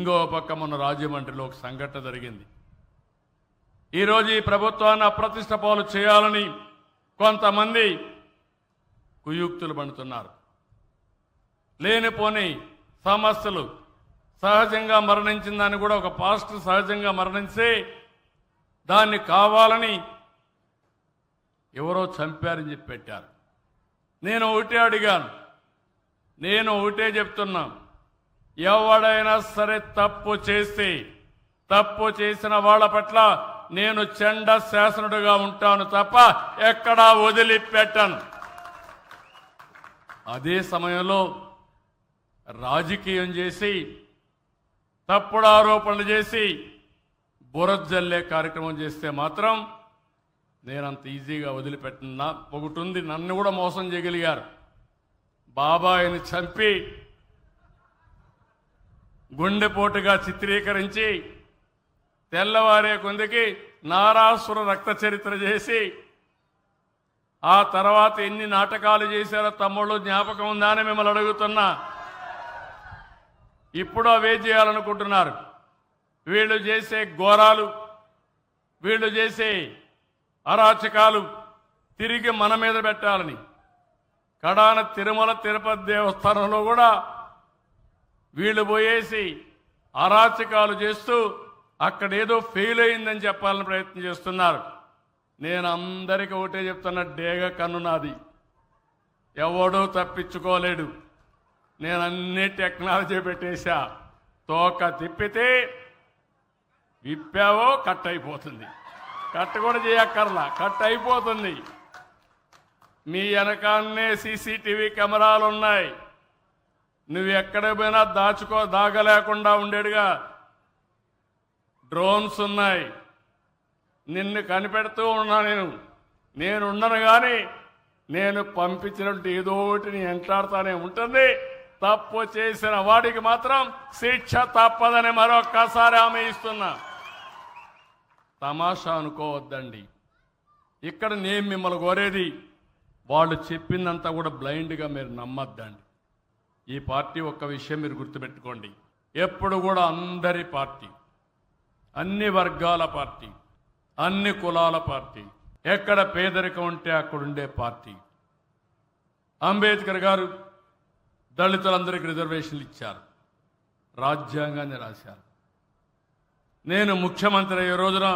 ఇంకో పక్క మన రాజమండ్రిలో ఒక సంఘటన జరిగింది. ఈరోజు ఈ ప్రభుత్వాన్ని అప్రతిష్ట పాలు చేయాలని కొంతమంది కుయుక్తులు పడుతున్నారు. లేనిపోని సమస్యలు, సహజంగా మరణించిందని కూడా ఒక పాస్టర్ సహజంగా మరణించి దాన్ని కావాలని ఎవరో చంపారని చెప్పి పెట్టారు. నేను ఒకటే అడిగాను, నేను ఒకటే చెప్తున్నా, ఎవడైనా సరే తప్పు చేసిన వాళ్ళ పట్ల నేను చెండ శాసనుడిగా ఉంటాను తప్ప ఎక్కడా వదిలిపెట్టను. అదే సమయంలో రాజకీయం చేసి తప్పుడు ఆరోపణలు చేసి బురద జల్లే కార్యక్రమం చేస్తే మాత్రం నేనంత ఈజీగా వదిలిపెట్టినా. ఒకటి ఉంది, నన్ను కూడా మోసం చేయగలిగారు. బాబాయిని చంపి గుండెపోటుగా చిత్రీకరించి తెల్లవారే కొందికి నారాసుర రక్త చరిత్ర చేసి ఆ తర్వాత ఎన్ని నాటకాలు చేశారో తమ్ముళ్ళు జ్ఞాపకం ఉందా అని మిమ్మల్ని అడుగుతున్నా. ఇప్పుడు అవే చేయాలనుకుంటున్నారు. వీళ్ళు చేసే ఘోరాలు, వీళ్ళు చేసే అరాచకాలు తిరిగి మన మీద పెట్టాలని కడాన తిరుమల తిరుపతి దేవస్థానంలో కూడా వీళ్ళు పోయేసి అరాచకాలు చేస్తూ అక్కడేదో ఫెయిల్ అయిందని చెప్పాలని ప్రయత్నం చేస్తున్నారు. నేను అందరికీ ఒకటే చెప్తున్నా, డేగ కన్ను నాది, ఎవడూ తప్పించుకోలేడు. నేను అన్ని టెక్నాలజీ పెట్టేశా. తోక తిప్పితే విప్పావో కట్ అయిపోతుంది, కట్ కూడా చేయక్కర్లా, కట్ అయిపోతుంది. మీ వెనకాన్నే సీసీటీవీ కెమెరాలు ఉన్నాయి. నువ్వు ఎక్కడ పోయినా దాగలేకుండా ఉండేడుగా డ్రోన్స్ ఉన్నాయి. నిన్ను కనిపెడుతూ ఉన్నా. నేను ఉండను కానీ నేను పంపించినట్టు ఏదో ఒకటి నీ ఎంట్లాడుతూనే ఉంటుంది. తప్పు చేసిన వాడికి మాత్రం శిక్ష తప్పదని మరొక్కసారి హామీ ఇస్తున్నా. తమాషా అనుకోవద్దండి. ఇక్కడ నేను మిమ్మల్ని కోరేది, వాళ్ళు చెప్పిందంతా కూడా బ్లైండ్గా మీరు నమ్మద్దండి. ఈ పార్టీ ఒక్క విషయం మీరు గుర్తుపెట్టుకోండి, ఎప్పుడు కూడా అందరి పార్టీ, అన్ని వర్గాల పార్టీ, అన్ని కులాల పార్టీ. ఎక్కడ పేదరికం ఉంటే అక్కడుండే పార్టీ. అంబేద్కర్ గారు దళితులందరికీ రిజర్వేషన్లు ఇచ్చారు, రాజ్యాంగాన్ని రాశారు. నేను ముఖ్యమంత్రి అయ్యే రోజున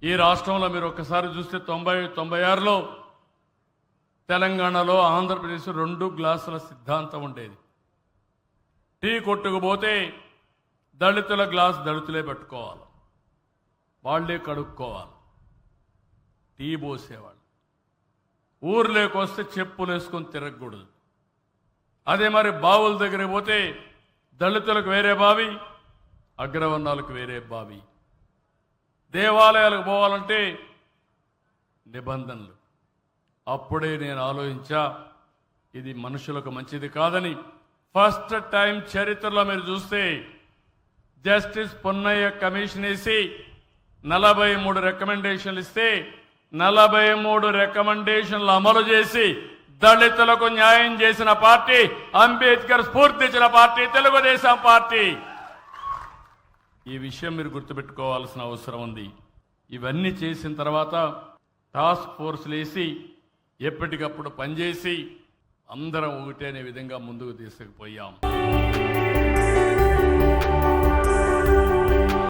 ఈ రాష్ట్రంలో మీరు ఒక్కసారి చూస్తే 96లో తెలంగాణలో, ఆంధ్రప్రదేశ్ 2 గ్లాసుల సిద్ధాంతం ఉండేది. టీ కొట్టుకుపోతే దళితుల గ్లాస్ దళితులే పెట్టుకోవాలి, వాళ్లే కడుక్కోవాలి, టీ పోసేవాళ్ళు. ఊర్లోకి వస్తే చెప్పులు వేసుకొని తిరగకూడదు. అదే మరి బావుల దగ్గరికి పోతే దళితులకు వేరే బావి, అగ్రవర్ణాలకు వేరే బావి. దేవాలయాలకు పోవాలంటే నిబంధనలు. అప్పుడే నేను ఆలోచించా, ఇది మనుషులకు మంచిది కాదని. ఫస్ట్ టైం చరిత్రలో మీరు చూస్తే జస్టిస్ పొన్నయ్య కమిషన్ వేసి 43 రికమెండేషన్లు ఇస్తే 43 రికమెండేషన్లు అమలు చేసి దళితులకు న్యాయం చేసిన పార్టీ, అంబేద్కర్ స్ఫూర్తించిన పార్టీ తెలుగుదేశం పార్టీ. ఈ విషయం మీరు గుర్తుపెట్టుకోవాల్సిన అవసరం ఉంది. ఇవన్నీ చేసిన తర్వాత టాస్క్ ఫోర్స్లు వేసి ఎప్పటికప్పుడు పనిచేసి అందరం ఒకటే అనే విధంగా ముందుకు తీసుకుపోయాం.